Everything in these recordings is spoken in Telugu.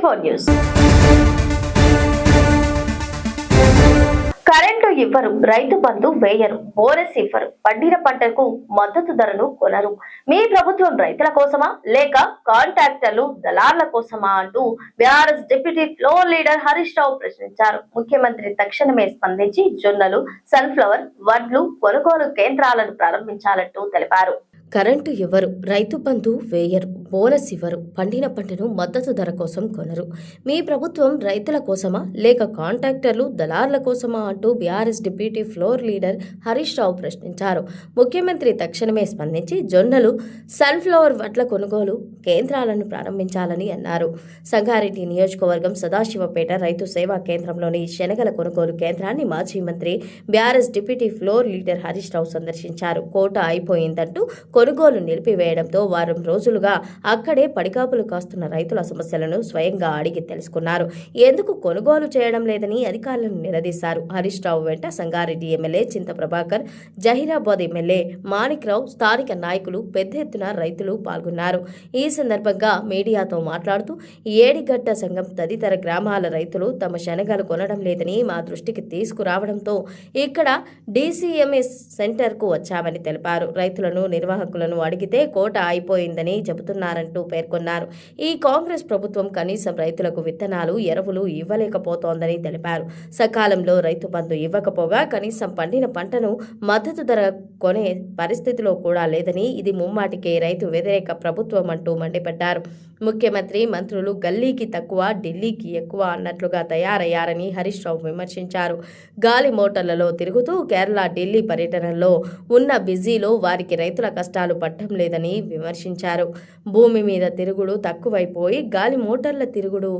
24 న్యూస్. కరెంటు ఇవ్వరు, రైతు బంధు వేయరు, బోనస్ ఇవ్వరు, పండిన పంటకు మద్దతు ధరను కొనరు. మీ ప్రభుత్వం రైతుల కోసమా లేక కాంట్రాక్టర్లు దళార్ల కోసమా అంటూ BRS deputy floor leader Harish Rao ప్రశ్నించారు. ముఖ్యమంత్రి తక్షణమే స్పందించి జొన్నలు, సన్ఫ్లవర్, వడ్లు కొనుగోలు కేంద్రాలను ప్రారంభించాలంటూ తెలిపారు. కరెంటు ఇవ్వరు, రైతు బంధు వేయరు, బోనస్ ఇవ్వరు, పండిన పంటను మద్దతు ధర కోసం కొనరు. మీ ప్రభుత్వం రైతుల కోసమా లేక కాంట్రాక్టర్లు దళార్ల కోసమా అంటూ BRS deputy floor leader Harish Rao ప్రశ్నించారు. ముఖ్యమంత్రి తక్షణమే స్పందించి జొన్నలు, సన్ఫ్లవర్ వడ్ల కొనుగోలు కేంద్రాలను ప్రారంభించాలని అన్నారు. సంగారెడ్డి నియోజకవర్గం సదాశివపేట రైతు సేవా కేంద్రంలోని శనగల కొనుగోలు కేంద్రాన్ని మాజీ మంత్రి BRS deputy floor leader Harish Rao సందర్శించారు. కోట అయిపోయిందంటూ కొనుగోలు నిలిపివేయడంతో వారం రోజులుగా అక్కడే పడికాపులు కాస్తున్న రైతుల సమస్యలను స్వయంగా అడిగి తెలుసుకున్నారు. ఎందుకు కొనుగోలు చేయడం లేదని అధికారులను నిలదీశారు. హరీష్ రావు వెంట సంగారెడ్డి ఎమ్మెల్యే చింత ప్రభాకర్, జహీరాబాద్ ఎమ్మెల్యే మాణిక్ రావు, స్థానిక నాయకులు పెద్ద ఎత్తున రైతులు పాల్గొన్నారు. ఈ సందర్భంగా మీడియాతో మాట్లాడుతూ ఏడిగడ్డ సంఘం తదితర గ్రామాల రైతులు తమ శనగలు కొనడం లేదని మా దృష్టికి తీసుకురావడంతో ఇక్కడ DCMS సెంటర్కు వచ్చామని తెలిపారు. రైతులను నిర్వాహకులను అడిగితే కోట అయిపోయిందని చెబుతున్నారంటూ పేర్కొన్నారు. ఈ కాంగ్రెస్ ప్రభుత్వం కనీసం రైతులకు విత్తనాలు, ఎరువులు ఇవ్వలేకపోతోందని తెలిపారు. సకాలంలో రైతు బంధు ఇవ్వకపోగా కనీసం పండిన పంటను మద్దతు ధర కొనే పరిస్థితిలో కూడా లేదని ఇది ముమ్మాటికే రైతు వ్యతిరేక ప్రభుత్వం అంటూ మండిపడ్డారు. ముఖ్యమంత్రి, మంత్రులు గల్లీకి తక్కువ, ఢిల్లీకి ఎక్కువ అన్నట్లుగా తయారయ్యారని హరీష్ రావు విమర్శించారు. గాలి మోటార్లలో తిరుగుతూ కేరళ, ఢిల్లీ పర్యటనలో ఉన్న బిజీలో వారికి రైతుల కష్టాలు పట్టం లేదని విమర్శించారు. భూమి మీద తిరుగుడు తక్కువైపోయి గాలి మోటార్ల తిరుగుడు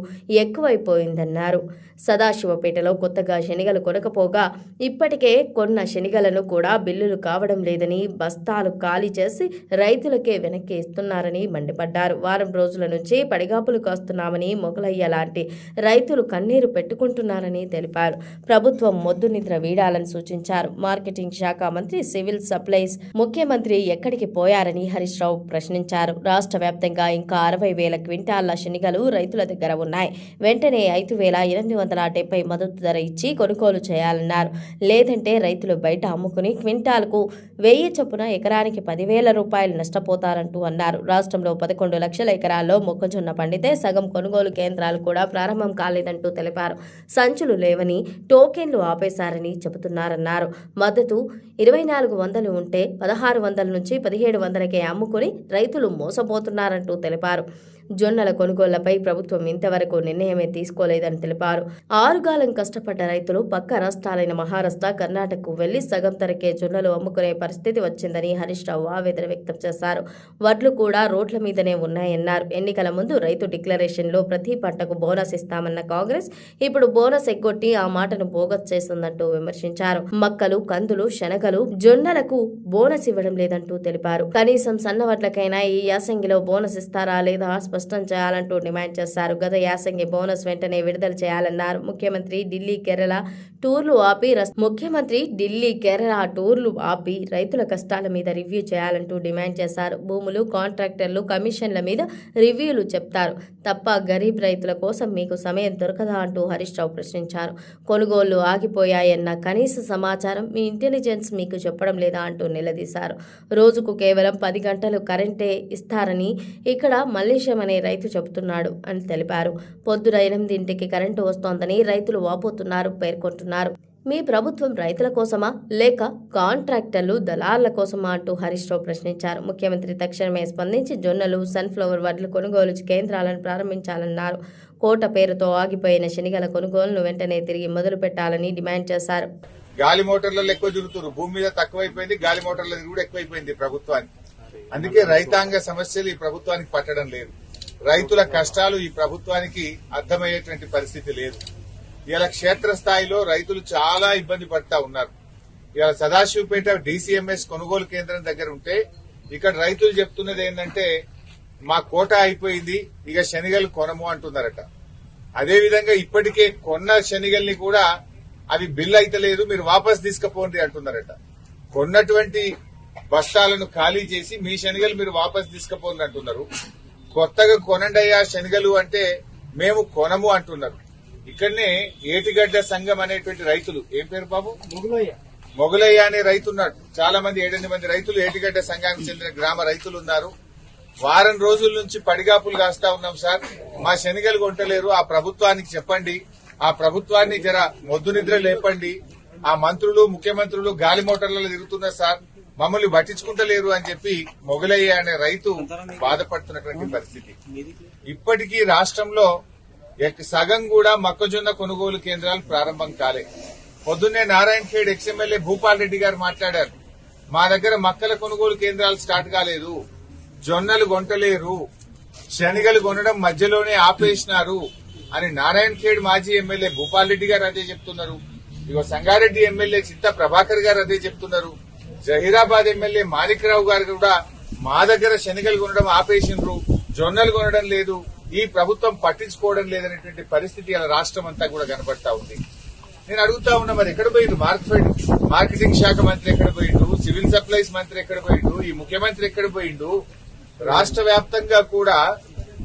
ఎక్కువైపోయిందన్నారు. సదాశివపేటలో కొత్తగా శనిగలు కొనకపోగా ఇప్పటికే కొన్న శనిగలను కూడా బిల్లులు కావడం లేదని బస్తాలు ఖాళీ చేసి రైతులకే వెనక్కి ఇస్తున్నారని మండిపడ్డారు. వారం రోజుల నుంచి పడిగాపులు కాస్తున్నామని మొగలయ్య లాంటి రైతులు కన్నీరు పెట్టుకుంటున్నారని తెలిపారు. ప్రభుత్వం మొద్దు నిద్ర వీడాలని సూచించారు. మార్కెటింగ్ శాఖ మంత్రి, సివిల్ సప్లైస్ ముఖ్యమంత్రి ఎక్కడికి పోయారని హరీష్ రావు ప్రశ్నించారు. రాష్ట్ర వ్యాప్తంగా ఇంకా 60,000 క్వింటాళ్ల శనిగలు రైతుల దగ్గర ఉన్నాయి. వెంటనే 5,870 మద్దతు ధర ఇచ్చి కొనుగోలు చేయాలన్నారు. లేదంటే రైతులు బయట అమ్ముకుని క్వింటాల్కు 1000 చొప్పున ఎకరానికి 10,000 రూపాయలు నష్టపోతారంటూ అన్నారు. రాష్ట్రంలో 11 లక్షల ఎకరాల్లో మొక్కజొన్న పండితే సగం కొనుగోలు కేంద్రాలు కూడా ప్రారంభం కాలేదంటూ తెలిపారు. సంచులు లేవని, టోకెన్లు ఆపేశారని చెబుతున్నారన్నారు. మద్దతు 2,400 ఉంటే 1,600 నుంచి 1,700కే అమ్ముకుని రైతులు మోసపోతున్నారంటూ తెలిపారు. జొన్నల కొనుగోళ్లపై ప్రభుత్వం ఇంతవరకు నిర్ణయమే తీసుకోలేదని తెలిపారు. 6 కాలం కష్టపడ్డ రైతులు పక్క రాష్ట్రాలైన మహారాష్ట్ర, కర్ణాటకకు వెళ్లి సగం ధరకే జొన్నలు అమ్ముకునే పరిస్థితి వచ్చిందని హరీష్ రావు ఆవేదన వ్యక్తం చేశారు. వడ్లు కూడా రోడ్ల మీదనే ఉన్నాయన్నారు. ఎన్నికల ముందు రైతు డిక్లరేషన్లో ప్రతి పంటకు బోనస్ ఇస్తామన్న కాంగ్రెస్ ఇప్పుడు బోనస్ ఎగ్గొట్టి ఆ మాటను బోగస్ చేస్తుందంటూ విమర్శించారు. మక్కలు, కందులు, శనగలు, జొన్నలకు బోనస్ ఇవ్వడం లేదంటూ తెలిపారు. కనీసం సన్నవడ్లకైనా ఈ యాసంగిలో బోనస్ ఇస్తారా లేదా స్పష్టం చేయాలంటూ డిమాండ్ చేశారు. గత యాసంగి బోనస్ వెంటనే విడుదల చేయాలన్నారు. ముఖ్యమంత్రి ఢిల్లీ, కేరళ టూర్లు ఆపి రైతుల కష్టాల మీద రివ్యూ చేయాలంటూ డిమాండ్ చేశారు. భూములు, కాంట్రాక్టర్లు, కమిషన్ల మీద రివ్యూలు చెప్తారు తప్ప గరీబ్ రైతుల కోసం మీకు సమయం దొరకదా అంటూ హరీష్ రావు ప్రశ్నించారు. కొనుగోళ్లు ఆగిపోయాయన్న కనీస సమాచారం మీ ఇంటెలిజెన్స్ మీకు చెప్పడం లేదా అంటూ నిలదీశారు. రోజుకు కేవలం 10 గంటలు కరెంటే ఇస్తారని ఇక్కడ మల్లేశం అనే రైతు చెబుతున్నాడు అని తెలిపారు. పొద్దున 8ంటికి కరెంటు వస్తోందని రైతులు వాపోతున్నారు పేర్కొంటున్నారు. మీ ప్రభుత్వం రైతుల కోసమా లేక కాంట్రాక్టర్లు దళార్ల కోసమా అంటూ హరీష్ రావు ప్రశ్నించారు. ముఖ్యమంత్రి తక్షణమే స్పందించి జొన్నలు, సన్ఫ్లవర్ వడ్లు కొనుగోలు కేంద్రాలను ప్రారంభించాలన్నారు. కోట పేరుతో ఆగిపోయిన శనిగల కొనుగోలును వెంటనే తిరిగి మొదలు పెట్టాలని డిమాండ్ చేశారు. గాలి మోటార్లలో ఎక్కువ తిరుగుతున్నారు, భూమి మీద తక్కువైపోయింది, గాలి మోటార్ల కూడా ఎక్కువైపోయింది ప్రభుత్వానికి. అందుకే రైతాంగ సమస్యలు ఈ ప్రభుత్వానికి పట్టడం లేదు. రైతుల కష్టాలు ఈ ప్రభుత్వానికి అర్థమయ్యేటువంటి పరిస్థితి లేదు. ఇలా క్షేత్రస్థాయిలో రైతులు చాలా ఇబ్బంది పడతా ఉన్నారు. ఇలా సదాశివపేట DCMS కొనుగోలు కేంద్రం దగ్గర ఉంటే ఇక్కడ రైతులు చెప్తున్నది ఏంటంటే మా కోట అయిపోయింది, ఇక శనిగలు కొనము అంటున్నారట. అదేవిధంగా ఇప్పటికే కొన్న శనిగల్ని కూడా అవి బిల్ అయితలేదు, మీరు వాపస్ తీసుకుపోండి అంటున్నారట. కొన్నటువంటి బస్తాలను ఖాళీ చేసి మీ శనిగలు మీరు వాపస్ తీసుకుపోండి అంటున్నారు. కొత్తగా కొనండయ్యా శనిగలు అంటే మేము కొనము అంటున్నారు. ఇక్కడనే ఏటిగడ్డ సంఘం అనేటువంటి రైతులు, ఏం పేరు బాబు, మొగలయ్య అనే రైతు ఉన్నాడు. చాలా మంది 7-8 మంది రైతులు ఏటిగడ్డ సంఘానికి చెందిన గ్రామ రైతులు ఉన్నారు. వారం రోజుల నుంచి పడిగాపులు కాస్తా ఉన్నాం సార్, మా శనగలు కొంటలేరు, ఆ ప్రభుత్వానికి చెప్పండి, ఆ ప్రభుత్వాన్ని జర మొద్దు నిద్ర లేపండి, ఆ మంత్రులు ముఖ్యమంత్రులు గాలి మోటార్లలో తిరుగుతున్నారు సార్, మమ్మల్ని పట్టించుకుంటలేరు అని చెప్పి మొగలయ్య అనే రైతు బాధపడుతున్నటువంటి పరిస్థితి. ఇప్పటికీ రాష్ట్రంలో సగం కూడా మొక్కజొన్న కొనుగోలు కేంద్రాలు ప్రారంభం కాలే. పొద్దున్నే నారాయణఖేడ్ ఎక్స్ఎమ్మెల్యే భూపాల్ రెడ్డి గారు మాట్లాడారు, మా దగ్గర మక్కల కొనుగోలు కేంద్రాలు స్టార్ట్ కాలేదు, జొన్నలు కొంటలేరు, శనగలు కొనడం మధ్యలోనే ఆపేసినారు అని నారాయణఖేడ్ మాజీ ఎమ్మెల్యే భూపాల్ రెడ్డి గారు అదే చెప్తున్నారు. ఇగో సంగారెడ్డి ఎమ్మెల్యే చింతా ప్రభాకర్ గారు అదే చెప్తున్నారు. జహీరాబాద్ ఎమ్మెల్యే మాణిక్రావు గారు కూడా మా దగ్గర శనగలు కొనడం ఆపేసినరు, జొన్నలు కొనడం లేదు, ఈ ప్రభుత్వం పట్టించుకోవడం లేదనేటువంటి పరిస్థితి ఇలా రాష్ట్రం అంతా కూడా కనబడతా ఉంది. నేను అడుగుతా ఉన్నా, మరి ఎక్కడ పోయిండు మార్కెటింగ్ శాఖ మంత్రి, ఎక్కడ పోయిండు సివిల్ సప్లైస్ మంత్రి, ఎక్కడ పోయిండు ఈ ముఖ్యమంత్రి, ఎక్కడ పోయిండు? రాష్ట్ర వ్యాప్తంగా కూడా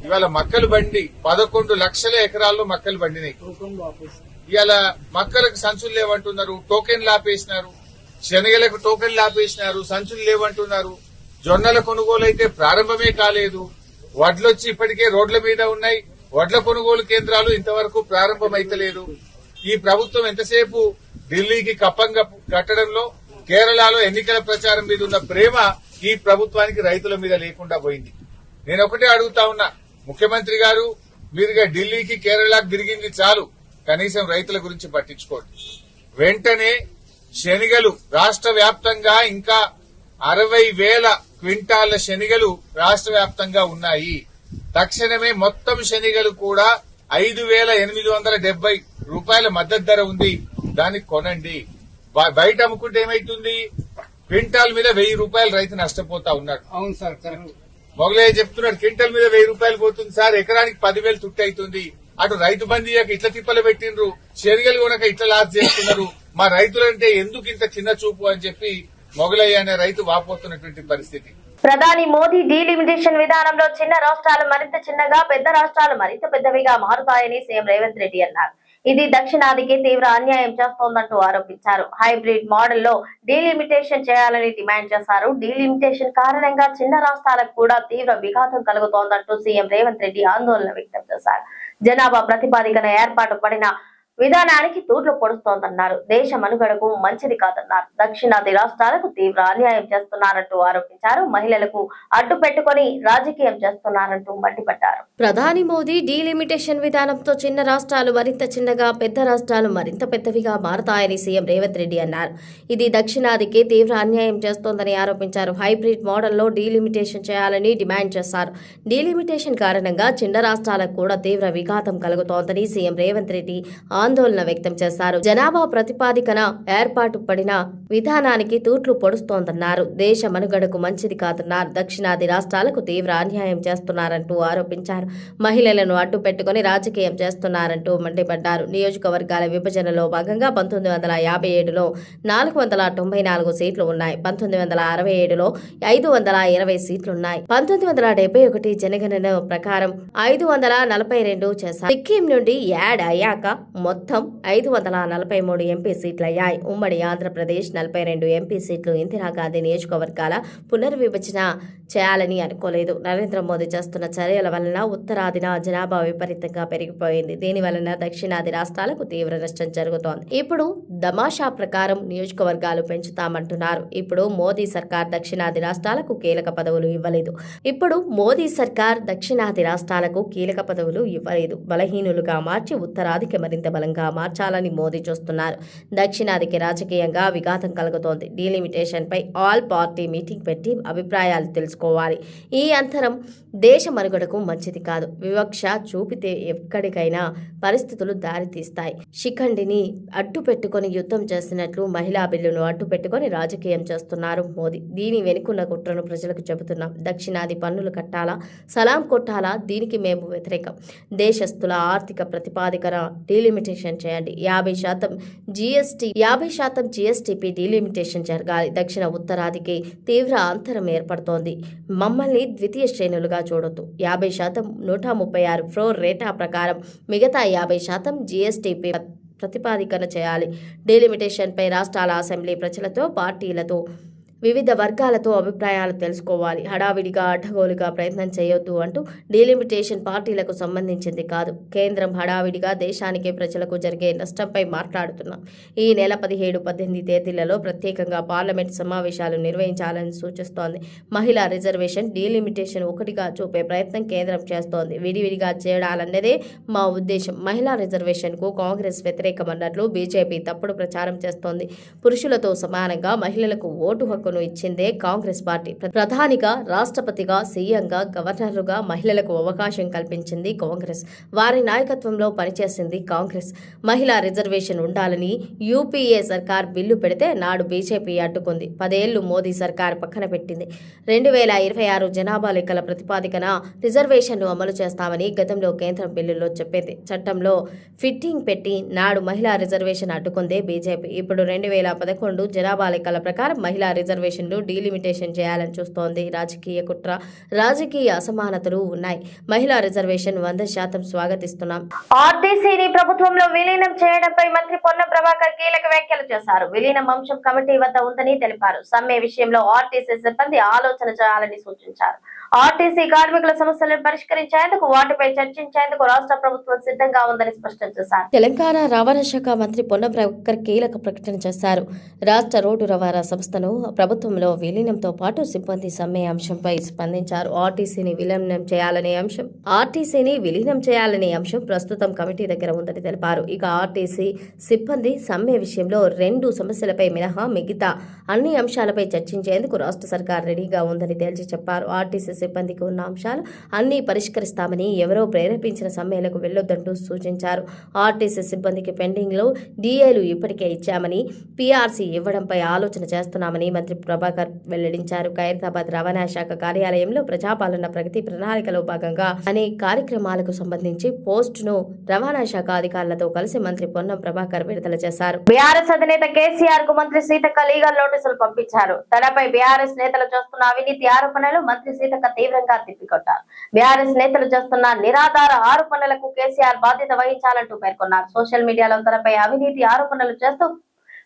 ఇవాళ మక్కలు బండి 11 లక్షల ఎకరాల్లో మక్కలు బండినాయి. ఇవాళ మక్కలకు సంచులు లేవంటున్నారు, టోకెన్లు ఆపేసినారు, శనగలకు టోకెన్లు ఆపేసినారు, సంచులు లేవంటున్నారు. జొన్నల కొనుగోలు అయితే ప్రారంభమే కాలేదు. వడ్లొచ్చి ఇప్పటికే రోడ్ల మీద ఉన్నాయి, వడ్ల కొనుగోలు కేంద్రాలు ఇంతవరకు ప్రారంభమైతలేదు. ఈ ప్రభుత్వం ఎంతసేపు ఢిల్లీకి కప్పంగా కట్టడంలో, కేరళలో ఎన్నికల ప్రచారం మీద ఉన్న ప్రేమ ఈ ప్రభుత్వానికి రైతుల మీద లేకుండా పోయింది. నేను ఒకటే అడుగుతా ఉన్నా, ముఖ్యమంత్రి గారు, మీరుగా ఢిల్లీకి కేరళకు తిరిగింది చాలు, కనీసం రైతుల గురించి పట్టించుకోండి. వెంటనే శనిగలు రాష్ట్ర వ్యాప్తంగా ఇంకా 60,000 క్వింటాళ్ల శనిగలు రాష్ట్ర వ్యాప్తంగా ఉన్నాయి. తక్షణమే మొత్తం శనిగలు కూడా 5,870 రూపాయల మద్దతు ధర ఉంది, దాన్ని కొనండి. బయట అమ్ముకుంటే ఏమైతుంది, క్వింటాల్ మీద 1,000 రూపాయలు రైతు నష్టపోతా ఉన్నాడు. అవును సార్, మొగలయ్య చెప్తున్నాడు, క్వింటల్ మీద 1,000 రూపాయలు పోతుంది సార్, ఎకరానికి 10,000 తుట్టి అవుతుంది. అటు రైతు బంధు ఇట్లా తిప్పలు పెట్టిండ్రు, శనిగలు కొనక ఇట్లా లాస్ చేస్తున్నారు, మా రైతులంటే ఎందుకు ఇంత చిన్న చూపు అని చెప్పి మొగలయ్య అనే రైతు వాపోతున్నటువంటి పరిస్థితి. ప్రధాని మోదీ డీలిమిటేషన్ విధానంలో చిన్న రాష్ట్రాలు మరింత చిన్నగా, పెద్ద రాష్ట్రాలు మరింత పెద్దవిగా మారుతాయని సీఎం రేవంత్ రెడ్డి అన్నారు. ఇది దక్షిణాదికి తీవ్ర అన్యాయం చేస్తోందంటూ ఆరోపించారు. హైబ్రిడ్ మోడల్లో డీలిమిటేషన్ చేయాలని డిమాండ్ చేశారు. డీలిమిటేషన్ కారణంగా చిన్న రాష్ట్రాలకు కూడా తీవ్ర విఘాతం కలుగుతోందంటూ సీఎం రేవంత్ రెడ్డి ఆందోళన వ్యక్తం చేశారు. జనాభా ప్రతిపాదికన ఏర్పాటు పడిన విధానానికి తూట్లు పొడుస్తోందన్నారు. దేశ మనుగడకు మంచిది కాదన్నారు. దక్షిణాది రాష్ట్రాలకు తీవ్ర అన్యాయం చేస్తున్నారంటూ ఆరోపించారు. మహిళలకు అడ్డు పెట్టుకుని రాజకీయం చేస్తున్నారంటూ మండిపడ్డారు. ప్రధాని మోదీ డీలిమిటేషన్ విధానంతో చిన్న రాష్ట్రాలు మరింత చిన్నగా, పెద్ద రాష్ట్రాలు మరింత పెద్దవిగా మారతాయని సీఎం రేవంత్ రెడ్డి అన్నారు. ఇది దక్షిణాదికి తీవ్ర అన్యాయం చేస్తోందని ఆరోపించారు. హైబ్రిడ్ మోడల్లో డీలిమిటేషన్ చేయాలని డిమాండ్ చేశారు. డీలిమిటేషన్ కారణంగా చిన్న రాష్ట్రాలకు కూడా తీవ్ర విఘాతం కలుగుతోందని సీఎం రేవంత్ రెడ్డి ఆందోళన వ్యక్తం చేశారు. జనాభా ప్రతిపాదికన ఏర్పాటు పడిన విధానానికి తూట్లు పొడుస్తోందన్నారు. దేశ మనుగడకు మంచిది కాదన్నారు. దక్షిణాది రాష్ట్రాలకు తీవ్ర అన్యాయం చేస్తున్నారంటూ ఆరోపించారు. మహిళలను అడ్డు పెట్టుకుని రాజకీయం చేస్తున్నారంటూ మండిపడ్డారు. నియోజకవర్గాల విభజనలో భాగంగా 1957లో 494 సీట్లు ఉన్నాయి. 1967లో 520 సీట్లున్నాయి. 1971 జనగణన ప్రకారం 542 చేశారు. సిక్కిం నుండి యాడ్ అయ్యాక మొత్తం 543 ఎంపీ సీట్లయ్యాయి. ఉమ్మడి ఆంధ్రప్రదేశ్ 42 ఎంపీ సీట్లు. ఇందిరాగాంధీ నియోజకవర్గాల పునర్విభజన చేయాలని అనుకోలేదు. నరేంద్ర మోదీ చేస్తున్న చర్యల వలన ఉత్తరాదిన జనాభా విపరీతంగా పెరిగిపోయింది. దీని వలన దక్షిణాది రాష్ట్రాలకు తీవ్ర నష్టం జరుగుతోంది. ఇప్పుడు దమాషా ప్రకారం నియోజకవర్గాలు పెంచుతామంటున్నారు. ఇప్పుడు మోదీ సర్కార్ దక్షిణాది రాష్ట్రాలకు కీలక పదవులు ఇవ్వలేదు. బలహీనులుగా మార్చి ఉత్తరాదికి మరింత బలంగా మార్చాలని మోదీ చూస్తున్నారు. దక్షిణాదికి రాజకీయంగా విఘాతం కలుగుతోంది. డీలిమిటేషన్ పై ఆల్ పార్టీ మీటింగ్ పెట్టి అభిప్రాయాలు తెలుసుకోవాలి. ఈ అంతరం దేశ మనుగడకు మంచిది కాదు. వివక్ష చూపితే ఎక్కడికైనా పరిస్థితులు దారితీస్తాయి. శిఖండిని అడ్డు పెట్టుకుని యుద్ధం చేసినట్లు మహిళా బిల్లును అడ్డు పెట్టుకుని రాజకీయం చేస్తున్నారు మోదీ. దీని వెనుకున్న కుట్రను ప్రజలకు చెబుతున్నాం. దక్షిణాది పన్నులు కట్టాలా, సలాం కొట్టాలా, దీనికి మేము వ్యతిరేకం. దేశస్థుల ఆర్థిక ప్రతిపాదికన డీలిమిటేషన్ డీలిమిటేషన్ చేయండి. 50% జీఎస్టీపీ డీలిమిటేషన్ జరగాలి. దక్షిణ ఉత్తరాదికి తీవ్ర అంతరం ఏర్పడుతోంది. మమ్మల్ని ద్వితీయ శ్రేణులుగా చూడొద్దు. 50% 136 ఫ్లోర్ రేటా ప్రకారం మిగతా 50% జీఎస్టీపీ ప్రతిపాదికన చేయాలి. డీలిమిటేషన్పై రాష్ట్రాల అసెంబ్లీ ప్రజలతో, పార్టీలతో, వివిధ వర్గాలతో అభిప్రాయాలు తెలుసుకోవాలి. హడావిడిగా అడ్డగోలుగా ప్రయత్నం చేయొద్దు అంటూ డీలిమిటేషన్ పార్టీలకు సంబంధించింది కాదు. కేంద్రం హడావిడిగా దేశానికి, ప్రజలకు జరిగే నష్టంపై మాట్లాడుతున్నాం. ఈ నెల 17, 18 తేదీలలో ప్రత్యేకంగా పార్లమెంట్ సమావేశాలు నిర్వహించాలని సూచిస్తోంది. మహిళా రిజర్వేషన్ డీలిమిటేషన్ ఒకటిగా చూపే ప్రయత్నం కేంద్రం చేస్తోంది. విడివిడిగా చేయాలన్నదే మా ఉద్దేశం. మహిళా రిజర్వేషన్కు కాంగ్రెస్ వ్యతిరేకమన్నట్లు బీజేపీ తప్పుడు ప్రచారం చేస్తోంది. పురుషులతో సమానంగా మహిళలకు ఓటు హక్కు ఇచ్చిందే కాంగ్రెస్ పార్టీ. ప్రధానిగా, రాష్ట్రపతిగా, సీఎంగా, గవర్నర్లుగా మహిళలకు అవకాశం కల్పించింది కాంగ్రెస్. వారి నాయకత్వంలో పనిచేసింది కాంగ్రెస్. మహిళా రిజర్వేషన్ ఉండాలని యూపీఏ సర్కార్ బిల్లు పెడితే నాడు బీజేపీ అడ్డుకుంది. 10 ఏళ్లు మోదీ సర్కార్ పక్కన పెట్టింది. 2026 జనాభా లెక్కల ప్రతిపాదికన రిజర్వేషన్ను అమలు చేస్తామని గతంలో కేంద్రం బిల్లులో చెప్పింది. చట్టంలో ఫిట్టింగ్ పెట్టి నాడు మహిళా రిజర్వేషన్ అడ్డుకుందే బీజేపీ. ఇప్పుడు 2011 జనాభా లెక్కల ప్రకారం మహిళా రిజర్వేషన్లు డీలిమిటేషన్ చేయాలని చూస్తోంది. రాజకీయ కుట్ర, రాజకీయ అసమానతలు ఉన్నాయి. మహిళా రిజర్వేషన్ 100% స్వాగతిస్తున్నాం. ఆర్టీసీని ప్రభుత్వంలో విలీనం చేయడంపై మంత్రి పొన్నం ప్రభాకర్ కీలక వ్యాఖ్యలు చేశారు. విలీనం అంశం కమిటీ వద్ద ఉందని తెలిపారు. సమ్మె విషయంలో ఆర్టీసీ సిబ్బంది ఆలోచన చేయాలని సూచించారు. ఆర్టీసీ కార్మికుల సమస్యలను పరిష్కరించేందుకు, వాటిపై చర్చించేందుకు రాష్ట్ర ప్రభుత్వం సిద్ధంగా ఉందని స్పష్టం చేశారు. తెలంగాణ రవాణా శాఖ మంత్రి పొన్నం ప్రభాకర్ కీలక ప్రకటన చేశారు. రాష్ట్ర రోడ్డు రవాణా సంస్థను ప్రభుత్వంలో విలీనంతో పాటు సిబ్బంది సమ్మె అంశంపై స్పందించారు. ఆర్టీసీని విలీనం చేయాలనే అంశం ప్రస్తుతం కమిటీ దగ్గర ఉందని తెలిపారు. ఇక ఆర్టీసీ సిబ్బంది సమ్మె విషయంలో 2 సమస్యలపై మినహా మిగతా అన్ని అంశాలపై చర్చించేందుకు రాష్ట్ర సర్కార్ రెడీగా ఉందని తేల్చి చెప్పారు. ఆర్టీసీ సిబ్బందికి ఉన్న అంశాలు అన్ని పరిష్కరిస్తామని, ఎవరో ప్రేరేపించిన సమ్మెలకు వెళ్లొద్దంటూ సూచించారు. ఆర్టీసీ సిబ్బందికి పెండింగ్లో డీఏలు ఇప్పటికే ఇచ్చామని, పీఆర్సీ ఇవ్వడంపై ఆలోచన చేస్తున్నామని మంత్రి ప్రభాకర్ వెల్లడించారు. ఖైరతాబాద్ రవాణా శాఖ కార్యాలయంలో ప్రజాపాలన ప్రగతి ప్రణాళికలో భాగంగా అనేక కార్యక్రమాలకు సంబంధించి పోస్టును రవాణా శాఖ అధికారులతో కలిసి మంత్రి పొన్నం ప్రభాకర్ విడుదల చేశారు. బీఆర్ఎస్ అధినేత కేసీఆర్ కు మంత్రి సీతక్క లీగల్ నోటీసులు పంపించారు. తనపై బీఆర్ఎస్ నేతలు చేస్తున్న అవినీతి ఆరోపణలు మంత్రి సీతక్క తీవ్రంగా తిప్పికొట్టారు. బీఆర్ఎస్ నేతలు చేస్తున్న నిరాధార ఆరోపణలకు కేసీఆర్ బాధ్యత వహించాలంటూ పేర్కొన్నారు. సోషల్ మీడియాలో తనపై అవినీతి ఆరోపణలు చేస్తూ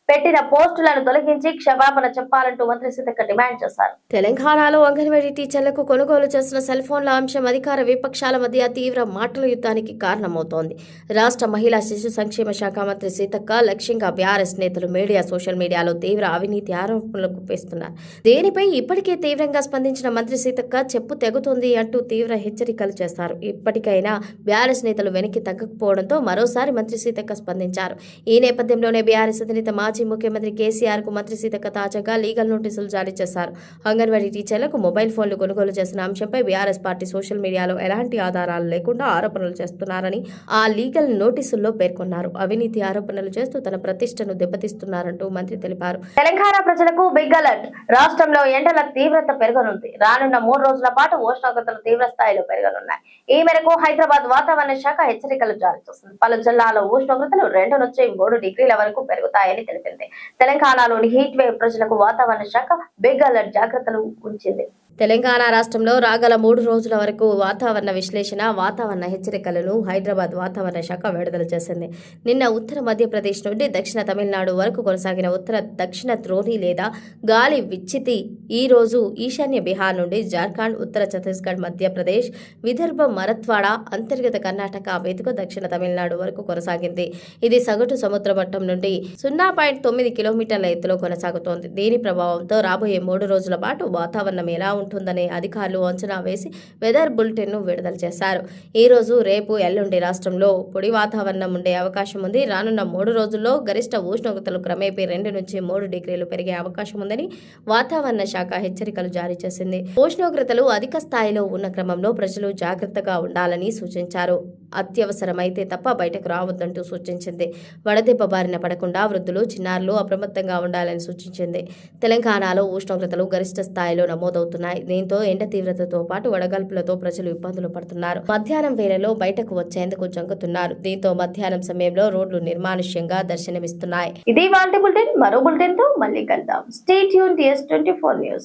పెట్టిన పోస్టులను తొలగించి క్షమాపణ చెప్పాలంటూ మంత్రి సీతక్క డిమాండ్ చేశారు. తెలంగాణలో అంగన్వాడీ టీచర్లకు కొనుగోలు చేసిన సెల్ ఫోన్ల అంశం అధికార విపక్షాల మధ్య తీవ్ర మాటల యుద్ధానికి కారణమవుతోంది. రాష్ట్ర మహిళా శిశు సంక్షేమ శాఖ మంత్రి సీతక్క లక్ష్యంగా బీఆర్ఎస్ నేతలు సోషల్ మీడియాలో తీవ్ర అవినీతి ఆరోపణలు గుప్పిస్తున్నారు. దీనిపై ఇప్పటికే తీవ్రంగా స్పందించిన మంత్రి సీతక్క చెప్పు తెగుతోంది అంటూ తీవ్ర హెచ్చరికలు చేశారు. ఇప్పటికైనా బీఆర్ఎస్ నేతలు వెనక్కి తగ్గకపోవడంతో మరోసారి మంత్రి సీతక్క స్పందించారు. ఈ నేపథ్యంలోనే బీఆర్ఎస్ అధినేత మాజీ ముఖ్యమంత్రి కేసీఆర్ కు మంత్రి సీతక్క తాజాగా లీగల్ నోటీసులు జారీ చేశారు. అంగన్వాడీ టీచర్లకు మొబైల్ ఫోన్లు కొనుగోలు చేసిన అంశంపై బీఆర్ఎస్ పార్టీ సోషల్ మీడియాలో ఎలాంటి ఆధారాలు లేకుండా ఆరోపణలు చేస్తున్నారని ఆ లీగల్ నోటీసుల్లో పేర్కొన్నారు. అవినీతి ఆరోపణలు చేస్తూ తన ప్రతిష్టను దెబ్బతీస్తున్నారంటూ మంత్రి తెలిపారు. తెలంగాణ ప్రజలకు బిగ్ అలర్ట్. రాష్ట్రంలో ఎండల తీవ్రత పెరగనుంది. రానున్న 3 రోజుల పాటు ఉష్ణోగ్రతలు తీవ్ర స్థాయిలో పెరగనున్నాయి. ఈ మేరకు హైదరాబాద్ వాతావరణ శాఖ హెచ్చరికలు జారీ చేసింది. పలు జిల్లాల్లో ఉష్ణోగ్రతలు 2 నుంచి 3 డిగ్రీల వరకు పెరుగుతాయని తెలిపింది. తెలంగాణలోని హీట్ వేవ్ ప్రజలకు వాతావరణ శాఖ బిగ్ అలర్ట్ జాగ్రత్తలు ఉంచింది. తెలంగాణ రాష్ట్రంలో రాగల 3 రోజుల వరకు వాతావరణ విశ్లేషణ, వాతావరణ హెచ్చరికలను హైదరాబాద్ వాతావరణ శాఖ విడుదల చేసింది. నిన్న ఉత్తర మధ్యప్రదేశ్ నుండి దక్షిణ తమిళనాడు వరకు కొనసాగిన ఉత్తర దక్షిణ ద్రోణి లేదా గాలి విచ్చితి ఈ రోజు ఈశాన్య బీహార్ నుండి జార్ఖండ్, ఉత్తర ఛత్తీస్గఢ్, మధ్యప్రదేశ్, విదర్భ, మరత్వాడ, అంతర్గత కర్ణాటక మీదుగా దక్షిణ తమిళనాడు వరకు కొనసాగింది. ఇది సగటు సముద్ర మట్టం నుండి 0.9 కిలోమీటర్ల ఎత్తులో కొనసాగుతోంది. దీని ప్రభావంతో రాబోయే 3 రోజుల పాటు వాతావరణం ఎలా ఉంటుందనే అధికారులు అంచనా వేసి వెదర్ బులెటిన్ ను విడుదల చేశారు. ఈ రోజు, రేపు, ఎల్లుండి రాష్ట్రంలో పొడి వాతావరణం ఉండే అవకాశం ఉంది. రానున్న 3 రోజుల్లో గరిష్ట ఉష్ణోగ్రతలు క్రమేపీ 2 నుంచి 3 డిగ్రీలు పెరిగే అవకాశం ఉందని వాతావరణ శాఖ హెచ్చరికలు జారీ చేసింది. ఉష్ణోగ్రతలు అధిక స్థాయిలో ఉన్న క్రమంలో ప్రజలు జాగ్రత్తగా ఉండాలని సూచించారు. అత్యవసరమైతే తప్ప బయటకు రావద్దంటూ సూచించింది. వడదెబ్బ బారిన పడకుండా వృద్ధులు, చిన్నారులు అప్రమత్తంగా ఉండాలని సూచించింది. తెలంగాణలో ఉష్ణోగ్రతలు గరిష్ట స్థాయిలో నమోదవుతున్నాయి. దీంతో ఎండ తీవ్రతతో పాటు వడగాల్పులతో ప్రజలు ఇబ్బందులు పడుతున్నారు. మధ్యాహ్నం వేళలో బయటకు వచ్చేందుకు జంకుతున్నారు. దీంతో మధ్యాహ్నం సమయంలో రోడ్లు నిర్మానుష్యంగా దర్శనమిస్తున్నాయి. ఇది వాల్టి బులెటిన్. మరో బులెటిన్ తో మళ్ళీ కలుద్దాం. Stay tune TS24 news.